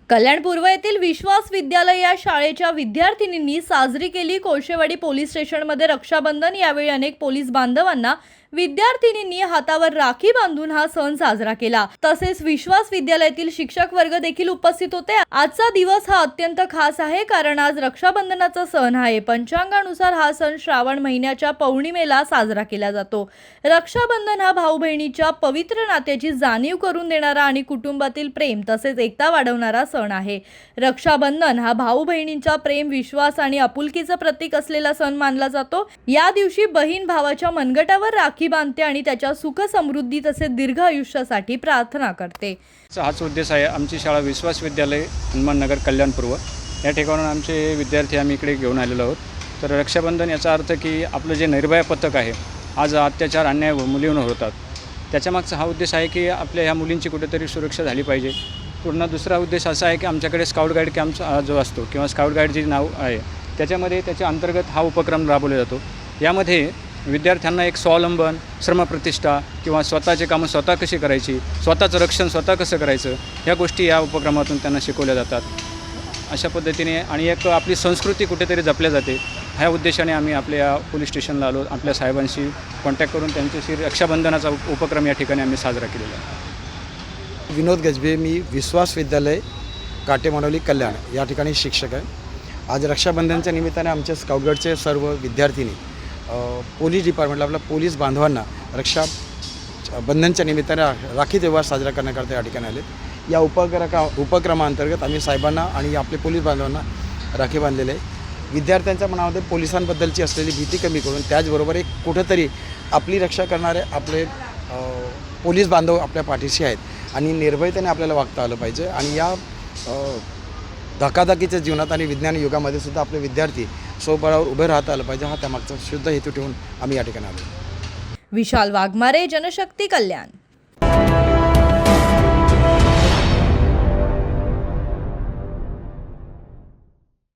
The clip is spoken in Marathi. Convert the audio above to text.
कल्याण पूर्व येथील विश्वास विद्यालय या शाळेच्या विद्यार्थिनींनी साजरी केली कोळशेवाडी पोलीस स्टेशनमध्ये रक्षाबंधन। यावेळी अनेक पोलीस बांधवांना विद्यार्थिनींनी हातावर राखी बांधून हा सण साजरा केला। तसेच विश्वास विद्यालयातील शिक्षक वर्ग देखील उपस्थित होते। आजचा दिवस हा अत्यंत खास आहे कारण आज रक्षाबंधनाचा सण आहे। पंचांगानुसार हा सण श्रावण महिन्याच्या पौर्णिमेला साजरा केला जातो। रक्षाबंधन हा भाऊ बहिणीच्या पवित्र नात्याची जाणीव करून देणारा आणि कुटुंबातील प्रेम तसेच एकता वाढवणारा सण आहे। रक्षाबंधन हा भाऊ बहिणींचा प्रेम, विश्वास आणि आपुलकीचं प्रतीक असलेला सण मानला जातो। या दिवशी बहीण भावाच्या मनगटावर राखी बांधते आणि त्याच्या सुख समृद्धी तसेच दीर्घ आयुष्यासाठी प्रार्थना करते। हाच उद्देश आहे। आमची शाळा विश्वास विद्यालय हनुमान नगर कल्याण पूर्व या ठिकाणून आमचे विद्यार्थी आम्ही इकडे घेऊन आलेलो आहोत। तर रक्षाबंधन याचा अर्थ की आपलं जे निर्भया पथक आहे, आज अत्याचार अन्याय मुलींवर होतात, त्याच्यामागचा हा उद्देश आहे की आपल्या ह्या मुलींची कुठेतरी सुरक्षा झाली पाहिजे। पूर्ण दुसरा उद्देश असा आहे की आमच्याकडे स्काउट गाईड कॅम्प जो असतो किंवा स्काउट गाईड जे नाव आहे त्याच्यामध्ये त्याच्या अंतर्गत हा उपक्रम राबवला जातो। यामध्ये विद्यार्थ्यांना एक स्वावलंबन, श्रमप्रतिष्ठा किंवा स्वतःचे कामं स्वतः कशी करायची, स्वतःचं रक्षण स्वतः कसं करायचं, ह्या गोष्टी या उपक्रमातून त्यांना शिकवल्या जातात। अशा पद्धतीने आणि एक आपली संस्कृती कुठेतरी जपल्या जाते, ह्या उद्देशाने आम्ही आपल्या पोलीस स्टेशनला आलो। आपल्या साहेबांशी कॉन्टॅक्ट करून त्यांच्याशी रक्षाबंधनाचा उपक्रम या ठिकाणी आम्ही साजरा केलेला आहे। विनोद गजबे, मी विश्वास विद्यालय काटेमानवली कल्याण या ठिकाणी शिक्षक आहे। आज रक्षाबंधनच्या निमित्ताने आमचे स्काउट गाईडचे सर्व विद्यार्थिनी पोलीस डिपार्टमेंटला आपल्या पोलीस बांधवांना रक्षाबंधनच्या निमित्ताने राखी त्योहार साजरा करण्याकरता या ठिकाणी आले। या उपक्रमाअंतर्गत आम्ही साहेबांना आणि आपले पोलीस बांधवांना राखी बांधलेले आहे। विद्यार्थ्यांच्या मनामध्ये पोलिसांबद्दलची असलेली भीती कमी करून त्याचबरोबर एक कुठंतरी आपली रक्षा करणारे आपले पोलीस बांधव आपल्या पाठीशी आहेत आणि निर्भयतेने आपल्याला वागता आलं पाहिजे। आणि या धकाधकीच्या जीवनात आणि विज्ञान युगामध्ये सुद्धा आपले विद्यार्थी स्वबळावर उभे राहता आलं पाहिजे, हा त्यामागचा शुद्ध हेतू ठेवून आम्ही या ठिकाणी आलो। विशाल वाघमारे, जनशक्ती, कल्याण।